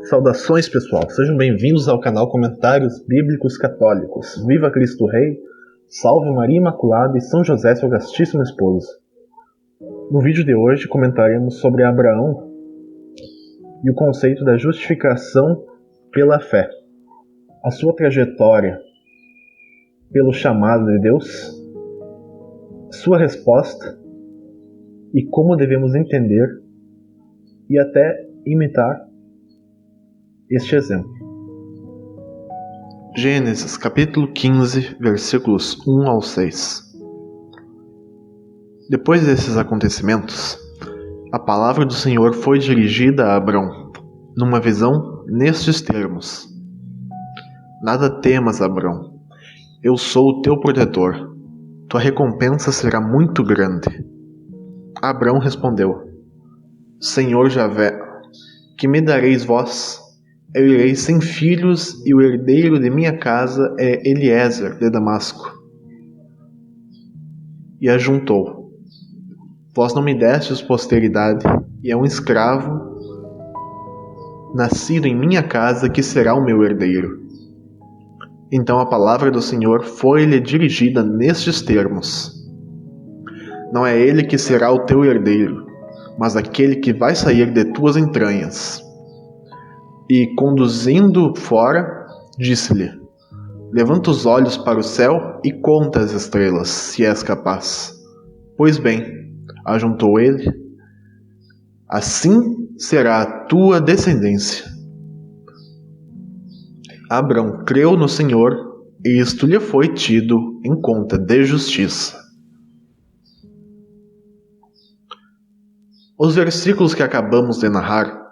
Saudações, pessoal, sejam bem-vindos ao canal Comentários Bíblicos Católicos. Viva Cristo Rei, salve Maria Imaculada e São José, seu castíssimo esposo. No vídeo de hoje comentaremos sobre Abraão e o conceito da justificação pela fé, a sua trajetória pelo chamado de Deus, sua resposta e como devemos entender e até imitar este exemplo. Gênesis capítulo 15, versículos 1 ao 6. Depois desses acontecimentos, a palavra do Senhor foi dirigida a Abrão, numa visão nestes termos: Nada temas, Abrão, eu sou o teu protetor, tua recompensa será muito grande. Abrão respondeu: Senhor Javé, que me dareis vós? Eu irei sem filhos, e o herdeiro de minha casa é Eliezer de Damasco. E ajuntou: Vós não me destes posteridade, e é um escravo nascido em minha casa que será o meu herdeiro. Então a palavra do Senhor foi-lhe dirigida nestes termos: Não é ele que será o teu herdeiro, mas aquele que vai sair de tuas entranhas. E, conduzindo-o fora, disse-lhe: Levanta os olhos para o céu e conta as estrelas, se és capaz. Pois bem, ajuntou ele, assim será a tua descendência. Abrão creu no Senhor, e isto lhe foi tido em conta de justiça. Os versículos que acabamos de narrar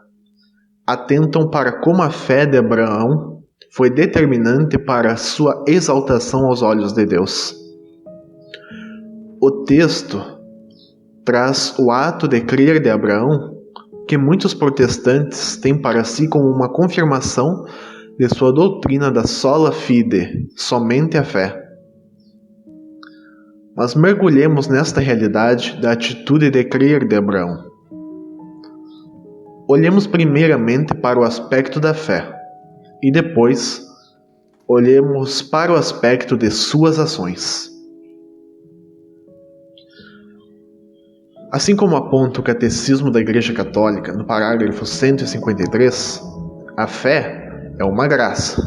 atentam para como a fé de Abraão foi determinante para a sua exaltação aos olhos de Deus. O texto traz o ato de crer de Abraão, que muitos protestantes têm para si como uma confirmação de sua doutrina da sola fide, somente a fé. Mas mergulhemos nesta realidade da atitude de crer de Abraão. Olhemos primeiramente para o aspecto da fé, e depois olhemos para o aspecto de suas ações. Assim como aponta o Catecismo da Igreja Católica, no parágrafo 153, a fé é uma graça.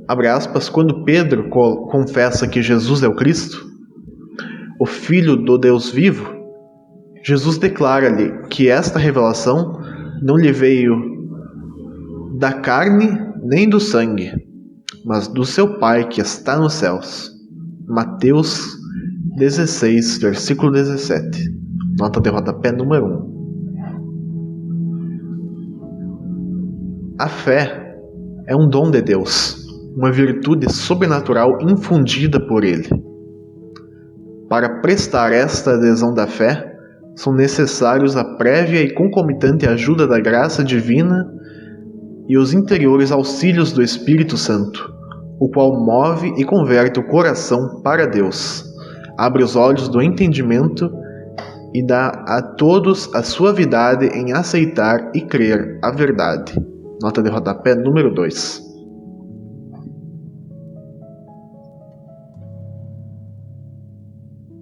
Abre aspas, quando Pedro confessa que Jesus é o Cristo, o Filho do Deus vivo, Jesus declara-lhe que esta revelação não lhe veio da carne nem do sangue, mas do seu Pai que está nos céus. Mateus 16, versículo 17. Nota de rodapé número 1. A fé é um dom de Deus, uma virtude sobrenatural infundida por Ele. Para prestar esta adesão da fé, são necessários a prévia e concomitante ajuda da graça divina e os interiores auxílios do Espírito Santo, o qual move e converte o coração para Deus, abre os olhos do entendimento e dá a todos a suavidade em aceitar e crer a verdade. Nota de rodapé número 2.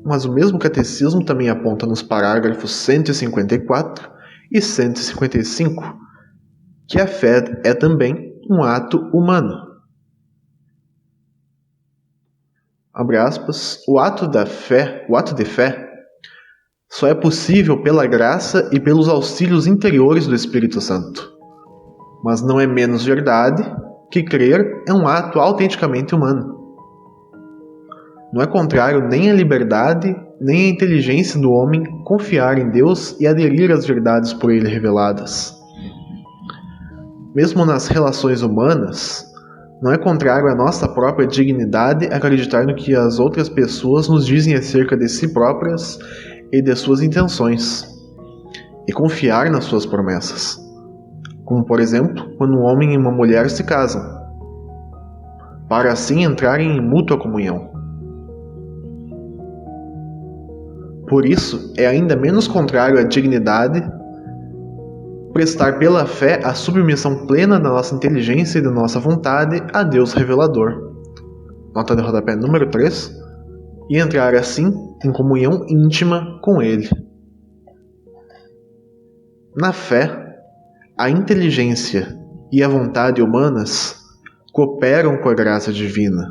Mas o mesmo catecismo também aponta nos parágrafos 154 e 155 que a fé é também um ato humano. Abre aspas, o ato de fé, só é possível pela graça e pelos auxílios interiores do Espírito Santo. Mas não é menos verdade que crer é um ato autenticamente humano. Não é contrário nem à liberdade, nem à inteligência do homem confiar em Deus e aderir às verdades por Ele reveladas. Mesmo nas relações humanas, não é contrário à nossa própria dignidade acreditar no que as outras pessoas nos dizem acerca de si próprias e de suas intenções, e confiar nas suas promessas. Como, por exemplo, quando um homem e uma mulher se casam, para assim entrarem em mútua comunhão. Por isso, é ainda menos contrário à dignidade prestar pela fé a submissão plena da nossa inteligência e da nossa vontade a Deus revelador. Nota de rodapé número 3. E entrar assim em comunhão íntima com Ele. Na fé, a inteligência e a vontade humanas cooperam com a graça divina.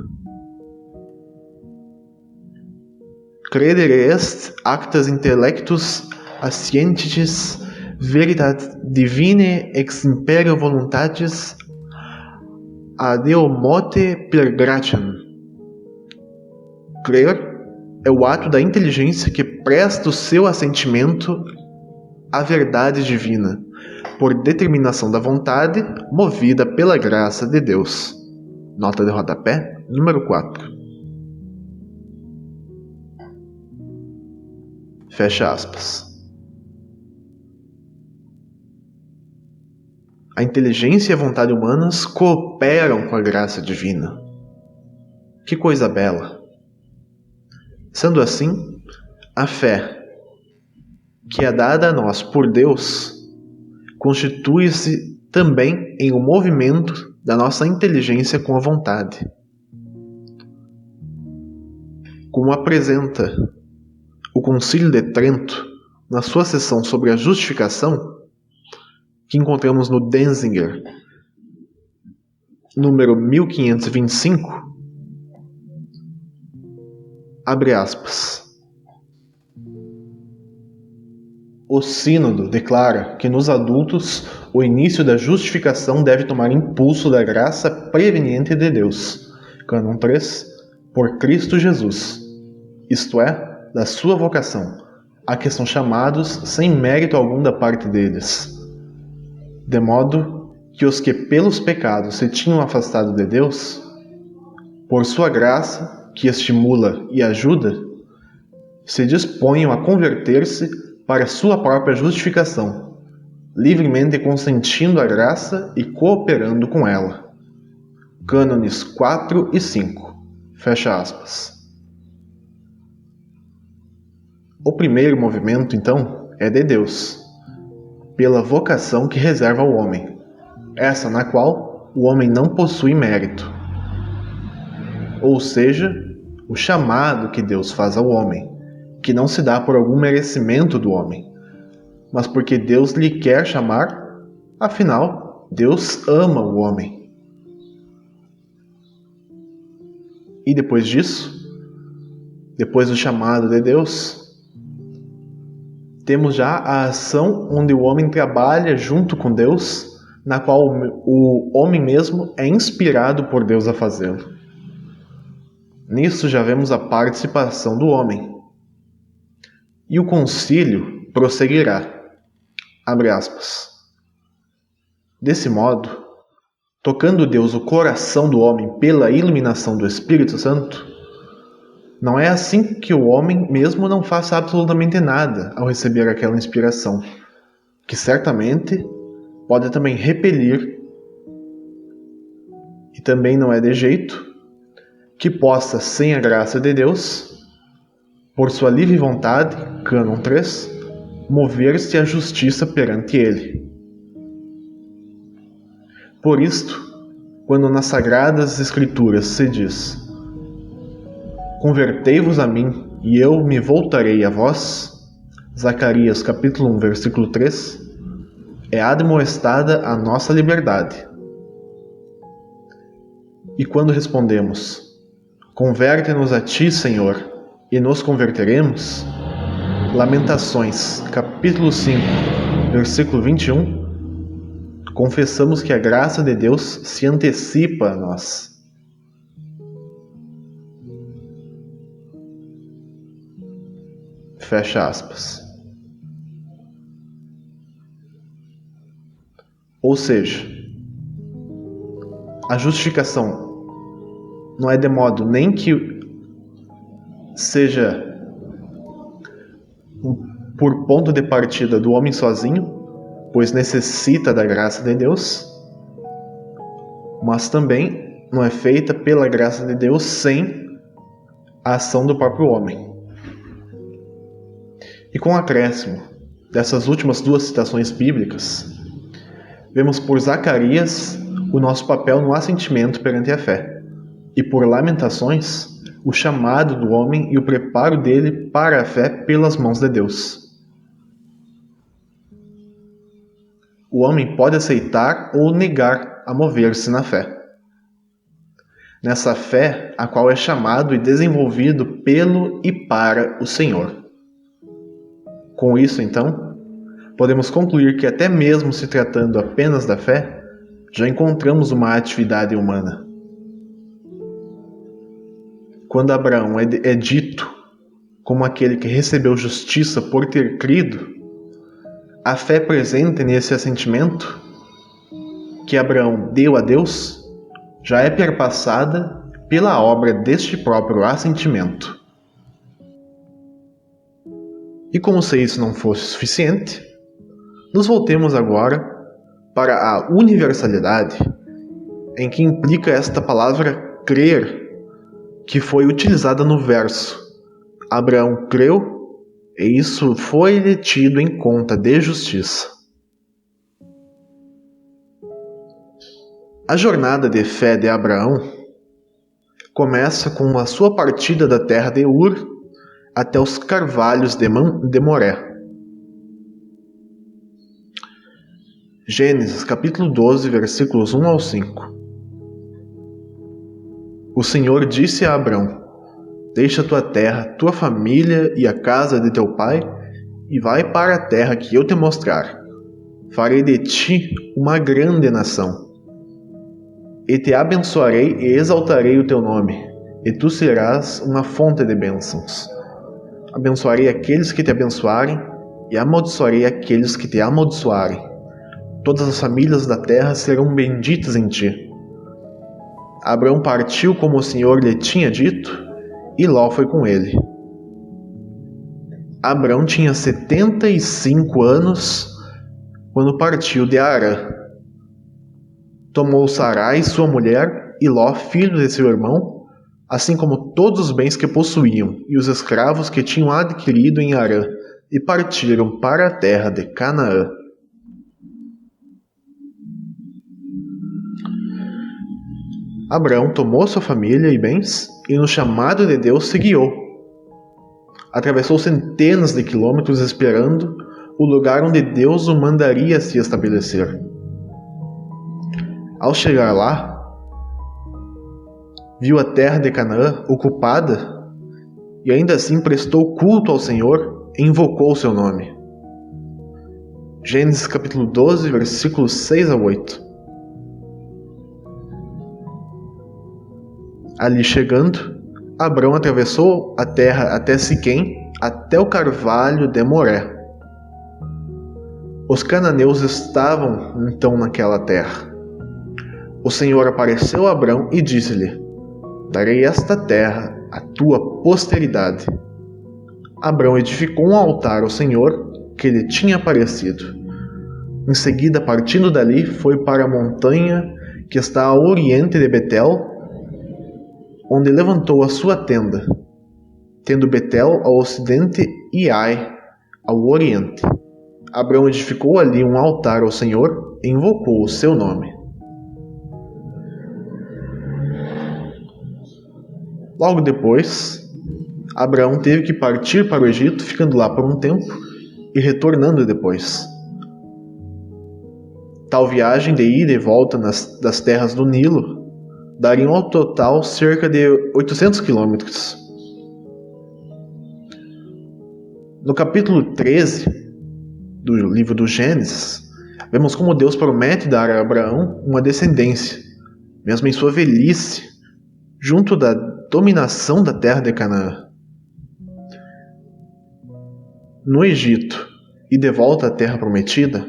Credere est actas intellectus ascienticis veritate divine ex imperio voluntatis ad eo mote per gratiam. Crer é o ato da inteligência que presta o seu assentimento à verdade divina, por determinação da vontade, movida pela graça de Deus. Nota de rodapé número 4. Fecha aspas. A inteligência e a vontade humanas cooperam com a graça divina. Que coisa bela! Sendo assim, a fé, que é dada a nós por Deus, constitui-se também em um movimento da nossa inteligência com a vontade. Como apresenta o Concílio de Trento na sua sessão sobre a justificação, que encontramos no Denzinger, número 1525, abre aspas. O Sínodo declara que nos adultos o início da justificação deve tomar impulso da graça preveniente de Deus, cânon 3, por Cristo Jesus, isto é, da sua vocação, a que são chamados sem mérito algum da parte deles. De modo que os que pelos pecados se tinham afastado de Deus, por sua graça, que estimula e ajuda, se disponham a converter-se para sua própria justificação, livremente consentindo a graça e cooperando com ela. Cânones 4 e 5. Fecha aspas. O primeiro movimento, então, é de Deus, pela vocação que reserva ao homem, essa na qual o homem não possui mérito. Ou seja, o chamado que Deus faz ao homem, que não se dá por algum merecimento do homem, mas porque Deus lhe quer chamar, afinal, Deus ama o homem. E depois disso, depois do chamado de Deus, temos já a ação onde o homem trabalha junto com Deus, na qual o homem mesmo é inspirado por Deus a fazê-lo. Nisso já vemos a participação do homem. E o concílio prosseguirá. Abre aspas. Desse modo, tocando Deus o coração do homem pela iluminação do Espírito Santo, não é assim que o homem mesmo não faça absolutamente nada ao receber aquela inspiração, que certamente pode também repelir, e também não é de jeito que possa, sem a graça de Deus, por sua livre vontade, cânon 3, mover-se à justiça perante Ele. Por isto, quando nas Sagradas Escrituras se diz: convertei-vos a mim, e eu me voltarei a vós, Zacarias capítulo 1, versículo 3, é admoestada a nossa liberdade. E quando respondemos: converte-nos a ti, Senhor, e nos converteremos, Lamentações capítulo 5, versículo 21, confessamos que a graça de Deus se antecipa a nós. Fecha aspas. Ou seja, a justificação não é de modo nem que seja por ponto de partida do homem sozinho, pois necessita da graça de Deus, mas também não é feita pela graça de Deus sem a ação do próprio homem. E com o acréscimo dessas últimas duas citações bíblicas, vemos por Zacarias o nosso papel no assentimento perante a fé, e por Lamentações o chamado do homem e o preparo dele para a fé pelas mãos de Deus. O homem pode aceitar ou negar a mover-se na fé. Nessa fé, a qual é chamado e desenvolvido pelo e para o Senhor. Com isso, então, podemos concluir que até mesmo se tratando apenas da fé, já encontramos uma atividade humana. Quando Abraão é dito como aquele que recebeu justiça por ter crido, a fé presente nesse assentimento que Abraão deu a Deus já é perpassada pela obra deste próprio assentimento. E como se isso não fosse suficiente, nos voltemos agora para a universalidade em que implica esta palavra crer, que foi utilizada no verso. Abraão creu, e isso foi-lhe tido em conta de justiça. A jornada de fé de Abraão começa com a sua partida da terra de Ur até os carvalhos de Moré. Gênesis capítulo 12, versículos 1 ao 5. O Senhor disse a Abrão: Deixa tua terra, tua família e a casa de teu pai, e vai para a terra que eu te mostrar. Farei de ti uma grande nação. E te abençoarei e exaltarei o teu nome, e tu serás uma fonte de bênçãos. Abençoarei aqueles que te abençoarem, e amaldiçoarei aqueles que te amaldiçoarem. Todas as famílias da terra serão benditas em ti. Abrão partiu como o Senhor lhe tinha dito, e Ló foi com ele. Abrão tinha 75 anos quando partiu de Harã. Tomou Sarai, sua mulher, e Ló, filho de seu irmão, assim como todos os bens que possuíam e os escravos que tinham adquirido em Harã, e partiram para a terra de Canaã. Abrão tomou sua família e bens, e no chamado de Deus se guiou. Atravessou centenas de quilômetros esperando o lugar onde Deus o mandaria se estabelecer. Ao chegar lá, viu a terra de Canaã ocupada e ainda assim prestou culto ao Senhor e invocou seu nome. Gênesis capítulo 12, versículos 6 a 8. Ali chegando, Abrão atravessou a terra até Siquém, até o carvalho de Moré. Os cananeus estavam então naquela terra. O Senhor apareceu a Abrão e disse-lhe: Darei esta terra à tua posteridade. Abrão edificou um altar ao Senhor que lhe tinha aparecido. Em seguida, partindo dali, foi para a montanha que está a oriente de Betel, onde levantou a sua tenda, tendo Betel ao ocidente e Ai ao oriente. Abrão edificou ali um altar ao Senhor e invocou o seu nome. Logo depois, Abraão teve que partir para o Egito, ficando lá por um tempo e retornando depois. Tal viagem de ida e volta das terras do Nilo daria ao total cerca de 800 quilômetros. No capítulo 13 do livro do Gênesis, vemos como Deus promete dar a Abraão uma descendência, mesmo em sua velhice, junto da dominação da terra de Canaã. No Egito e de volta à terra prometida,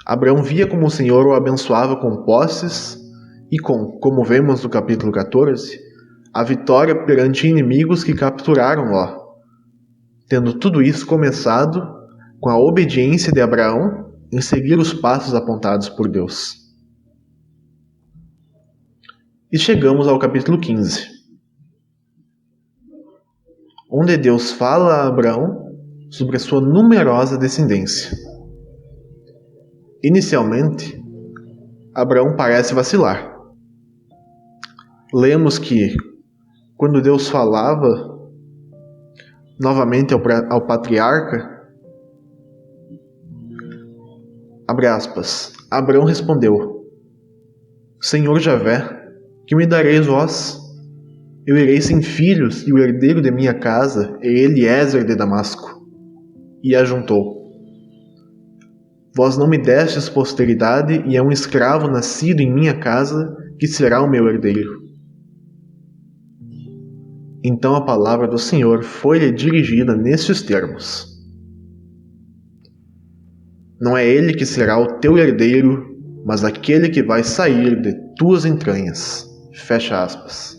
Abraão via como o Senhor o abençoava com posses e como vemos no capítulo 14, a vitória perante inimigos que capturaram Ló, tendo tudo isso começado com a obediência de Abraão em seguir os passos apontados por Deus. E chegamos ao capítulo 15, onde Deus fala a Abraão sobre a sua numerosa descendência. Inicialmente, Abraão parece vacilar. Lemos que, quando Deus falava novamente ao patriarca, abre aspas, Abraão respondeu: Senhor Javé, que me dareis vós? Eu irei sem filhos, e o herdeiro de minha casa é Eliezer de Damasco. E ajuntou: Vós não me destes posteridade, e é um escravo nascido em minha casa que será o meu herdeiro. Então a palavra do Senhor foi-lhe dirigida nestes termos: Não é ele que será o teu herdeiro, mas aquele que vai sair de tuas entranhas. Fecha aspas.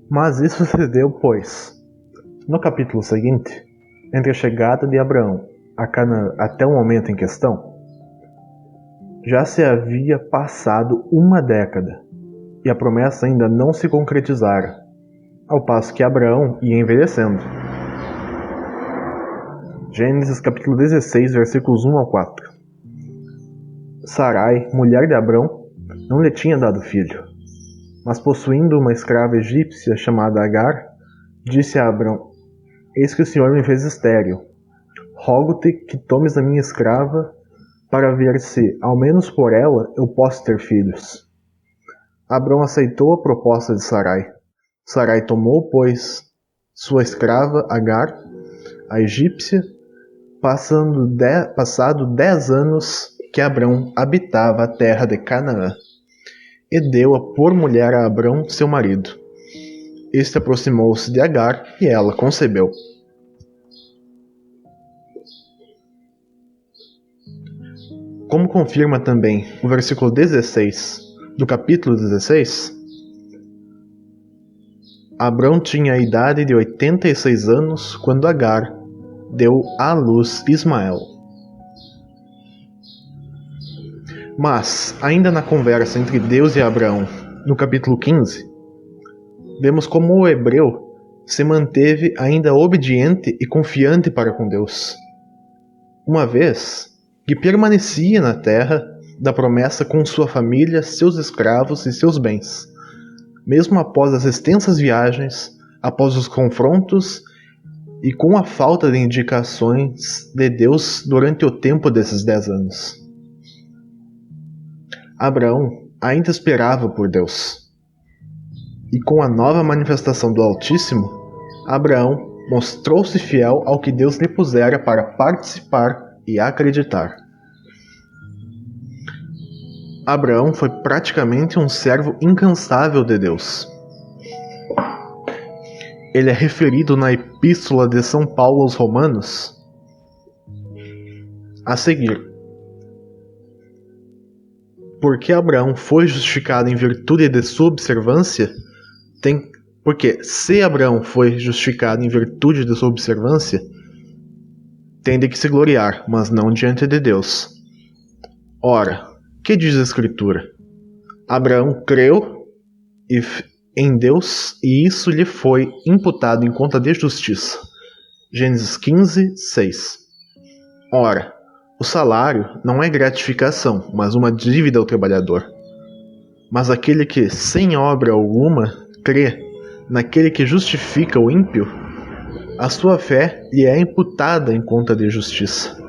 Mas isso se deu, pois, no capítulo seguinte, entre a chegada de Abraão a Canaã até o momento em questão, já se havia passado uma década e a promessa ainda não se concretizara, ao passo que Abraão ia envelhecendo. Gênesis capítulo 16, versículos 1 ao 4. Sarai, mulher de Abrão, não lhe tinha dado filho, mas possuindo uma escrava egípcia chamada Agar, disse a Abrão: Eis que o Senhor me fez estéril. Rogo-te que tomes a minha escrava, para ver se, ao menos por ela, eu posso ter filhos. Abrão aceitou a proposta de Sarai. Sarai tomou, pois, sua escrava Agar, a egípcia, passado 10 anos que Abrão habitava a terra de Canaã, e deu-a por mulher a Abrão, seu marido. Este aproximou-se de Agar, e ela concebeu. Como confirma também o versículo 16 do capítulo 16, Abrão tinha a idade de 86 anos quando Agar deu à luz Ismael. Mas, ainda na conversa entre Deus e Abraão, no capítulo 15, vemos como o hebreu se manteve ainda obediente e confiante para com Deus, uma vez que permanecia na terra da promessa com sua família, seus escravos e seus bens, mesmo após as extensas viagens, após os confrontos e com a falta de indicações de Deus durante o tempo desses 10 anos. Abraão ainda esperava por Deus. E com a nova manifestação do Altíssimo, Abraão mostrou-se fiel ao que Deus lhe pusera para participar e acreditar. Abraão foi praticamente um servo incansável de Deus. Ele é referido na Epístola de São Paulo aos Romanos a seguir: Porque Abraão foi justificado em virtude de sua observância, porque se Abraão foi justificado em virtude de sua observância, tem de que se gloriar, mas não diante de Deus. Ora, que diz a Escritura? Abraão creu em Deus, e isso lhe foi imputado em conta de justiça. Gênesis 15, 6. Ora, o salário não é gratificação, mas uma dívida ao trabalhador. Mas aquele que, sem obra alguma, crê naquele que justifica o ímpio, a sua fé lhe é imputada em conta de justiça.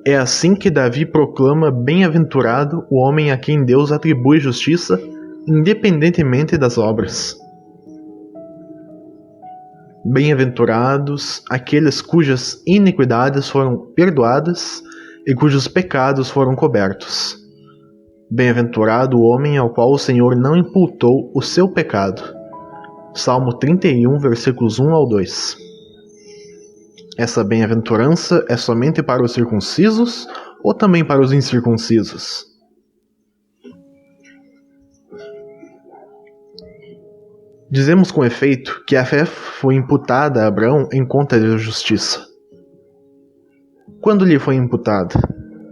É assim que Davi proclama bem-aventurado o homem a quem Deus atribui justiça, independentemente das obras. Bem-aventurados aqueles cujas iniquidades foram perdoadas e cujos pecados foram cobertos. Bem-aventurado o homem ao qual o Senhor não imputou o seu pecado. Salmo 31, versículos 1 ao 2. Essa bem-aventurança é somente para os circuncisos ou também para os incircuncisos? Dizemos com efeito que a fé foi imputada a Abraão em conta de justiça. Quando lhe foi imputada?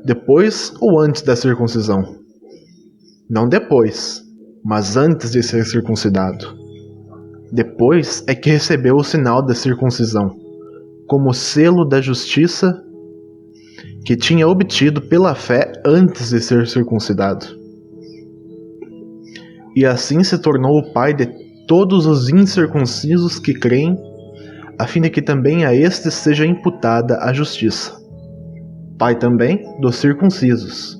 Depois ou antes da circuncisão? Não depois, mas antes de ser circuncidado. Depois é que recebeu o sinal da circuncisão, como selo da justiça, que tinha obtido pela fé antes de ser circuncidado. E assim se tornou o pai de todos os incircuncisos que creem, a fim de que também a estes seja imputada a justiça. Pai também dos circuncisos,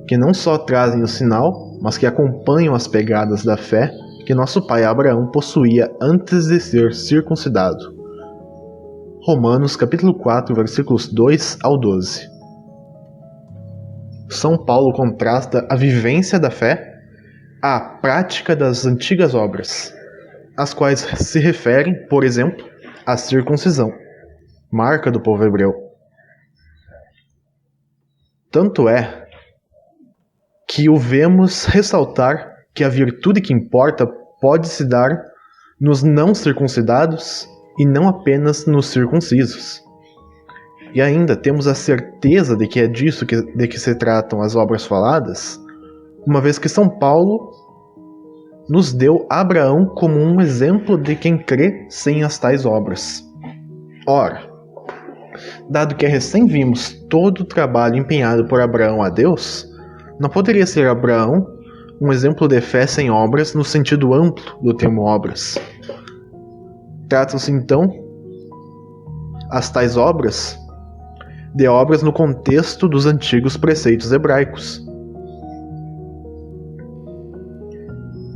que não só trazem o sinal, mas que acompanham as pegadas da fé que nosso pai Abraão possuía antes de ser circuncidado. Romanos capítulo 4, versículos 2 ao 12. São Paulo contrasta a vivência da fé à prática das antigas obras, as quais se referem, por exemplo, à circuncisão, marca do povo hebreu. Tanto é que o vemos ressaltar que a virtude que importa pode se dar nos não circuncidados e não apenas nos circuncisos. E ainda temos a certeza de que é disso de que se tratam as obras faladas, uma vez que São Paulo nos deu Abraão como um exemplo de quem crê sem as tais obras. Ora, dado que recém vimos todo o trabalho empenhado por Abraão a Deus, não poderia ser Abraão um exemplo de fé sem obras no sentido amplo do termo obras. Tratam-se então as tais obras de obras no contexto dos antigos preceitos hebraicos.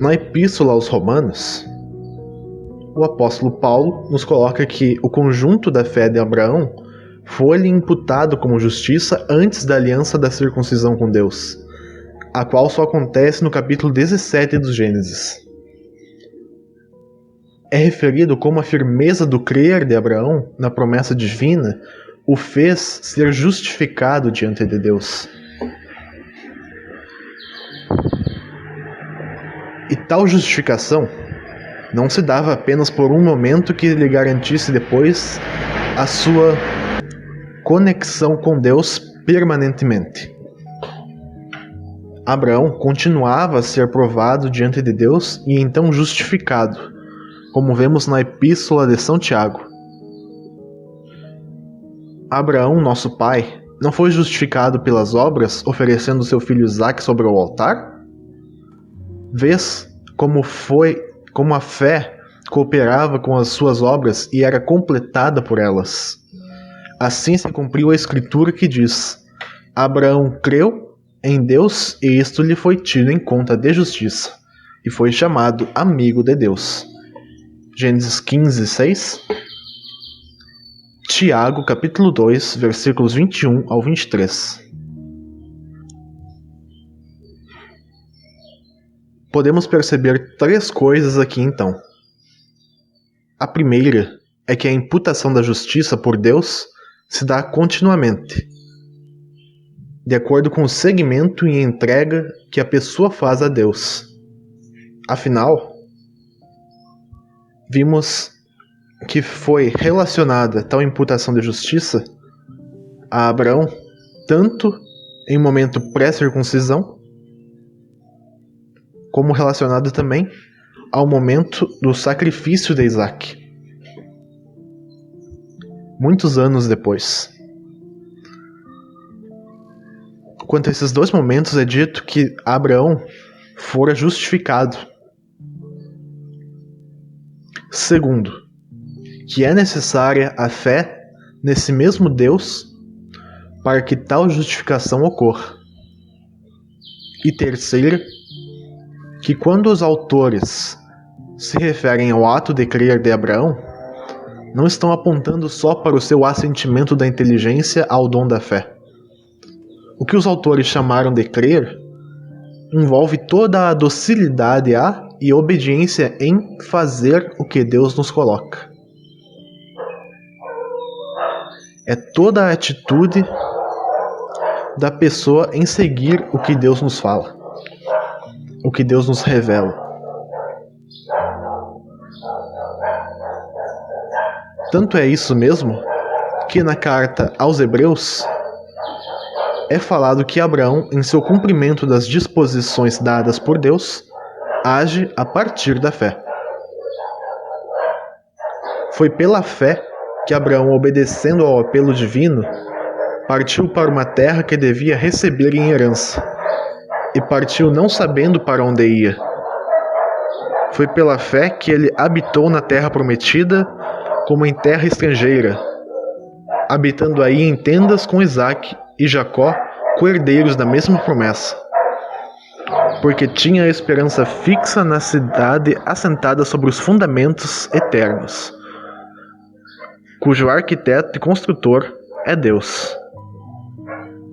Na Epístola aos Romanos, o apóstolo Paulo nos coloca que o conjunto da fé de Abraão foi-lhe imputado como justiça antes da aliança da circuncisão com Deus, a qual só acontece no capítulo 17 do Gênesis. É referido como a firmeza do crer de Abraão na promessa divina o fez ser justificado diante de Deus. E tal justificação não se dava apenas por um momento que lhe garantisse depois a sua conexão com Deus permanentemente. Abraão continuava a ser provado diante de Deus e então justificado, como vemos na Epístola de São Tiago. Abraão, nosso pai, não foi justificado pelas obras oferecendo seu filho Isaque sobre o altar? Vês como a fé cooperava com as suas obras e era completada por elas. Assim se cumpriu a escritura que diz: Abraão creu em Deus e isto lhe foi tido em conta de justiça, e foi chamado amigo de Deus. Gênesis 15, 6. Tiago, capítulo 2, versículos 21 ao 23. Podemos perceber três coisas aqui então. A primeira é que a imputação da justiça por Deus se dá continuamente, de acordo com o segmento e entrega que a pessoa faz a Deus. Afinal, vimos que foi relacionada tal imputação de justiça a Abraão tanto em momento pré-circuncisão, como relacionado também ao momento do sacrifício de Isaque, muitos anos depois. Quanto a esses dois momentos, é dito que Abraão fora justificado. Segundo, que é necessária a fé nesse mesmo Deus para que tal justificação ocorra. E terceiro, que quando os autores se referem ao ato de crer de Abraão, não estão apontando só para o seu assentimento da inteligência ao dom da fé. O que os autores chamaram de crer envolve toda a docilidade a e obediência em fazer o que Deus nos coloca. É toda a atitude da pessoa em seguir o que Deus nos fala, o que Deus nos revela. Tanto é isso mesmo que na carta aos Hebreus é falado que Abraão, em seu cumprimento das disposições dadas por Deus, age a partir da fé. Foi pela fé que Abraão, obedecendo ao apelo divino, partiu para uma terra que devia receber em herança, e partiu não sabendo para onde ia. Foi pela fé que ele habitou na terra prometida, como em terra estrangeira, habitando aí em tendas com Isaque e Jacó, co-herdeiros da mesma promessa, porque tinha a esperança fixa na cidade assentada sobre os fundamentos eternos, cujo arquiteto e construtor é Deus.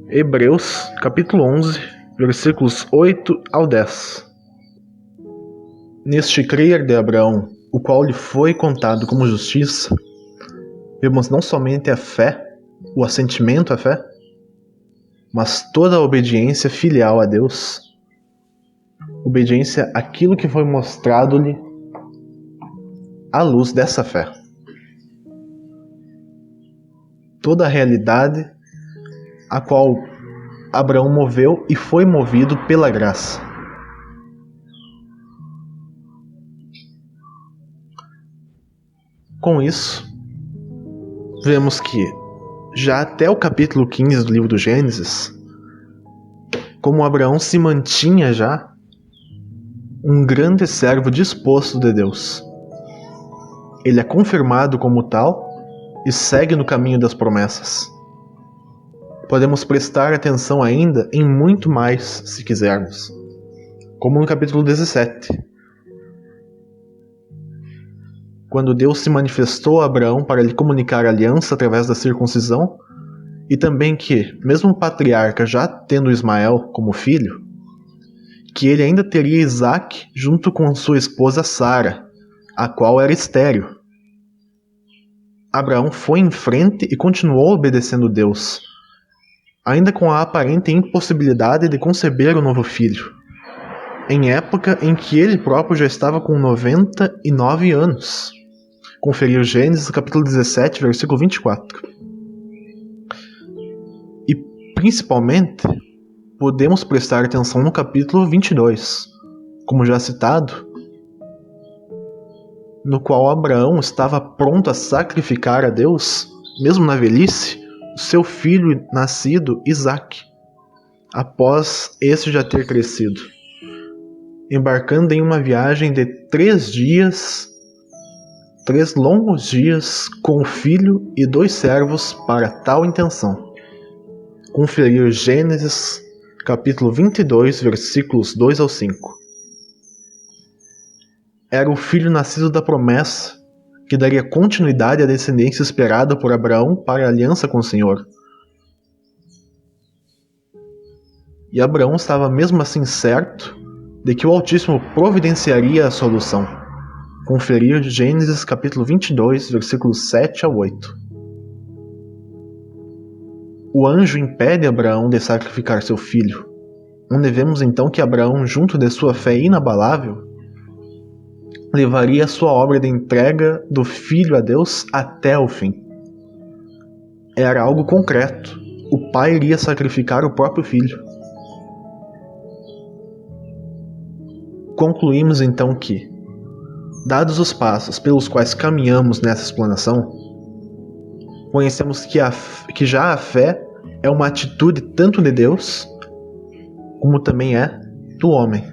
Hebreus, capítulo 11, versículos 8 ao 10. Neste crer de Abraão, o qual lhe foi contado como justiça, vemos não somente a fé, o assentimento à fé, mas toda a obediência filial a Deus, obediência àquilo que foi mostrado-lhe à luz dessa fé. Toda a realidade a qual Abraão moveu e foi movido pela graça. Com isso, vemos que, já até o capítulo 15 do livro do Gênesis, como Abraão se mantinha já um grande servo disposto de Deus. Ele é confirmado como tal e segue no caminho das promessas. Podemos prestar atenção ainda em muito mais se quisermos, como no capítulo 17, quando Deus se manifestou a Abraão para lhe comunicar a aliança através da circuncisão, e também que, mesmo o patriarca já tendo Ismael como filho, que ele ainda teria Isaque junto com sua esposa Sara, a qual era estéril. Abraão foi em frente e continuou obedecendo Deus, ainda com a aparente impossibilidade de conceber o novo filho, em época em que ele próprio já estava com 99 anos. Conferir Gênesis capítulo 17, versículo 24. E principalmente, podemos prestar atenção no capítulo 22, como já citado, no qual Abraão estava pronto a sacrificar a Deus, mesmo na velhice, o seu filho nascido, Isaque, após esse já ter crescido, embarcando em uma viagem de 3 longos dias com o filho e 2 servos para tal intenção. Conferir Gênesis capítulo 22, versículos 2 ao 5. Era o filho nascido da promessa, que daria continuidade à descendência esperada por Abraão para a aliança com o Senhor. E Abraão estava mesmo assim certo de que o Altíssimo providenciaria a solução. Conferir Gênesis capítulo 22, versículos 7 ao 8. O anjo impede Abraão de sacrificar seu filho, onde vemos então que Abraão, junto de sua fé inabalável, levaria a sua obra de entrega do filho a Deus até o fim. Era algo concreto. O pai iria sacrificar o próprio filho. Concluímos então que, dados os passos pelos quais caminhamos nessa explanação, conhecemos que já a fé é uma atitude tanto de Deus, como também é do homem.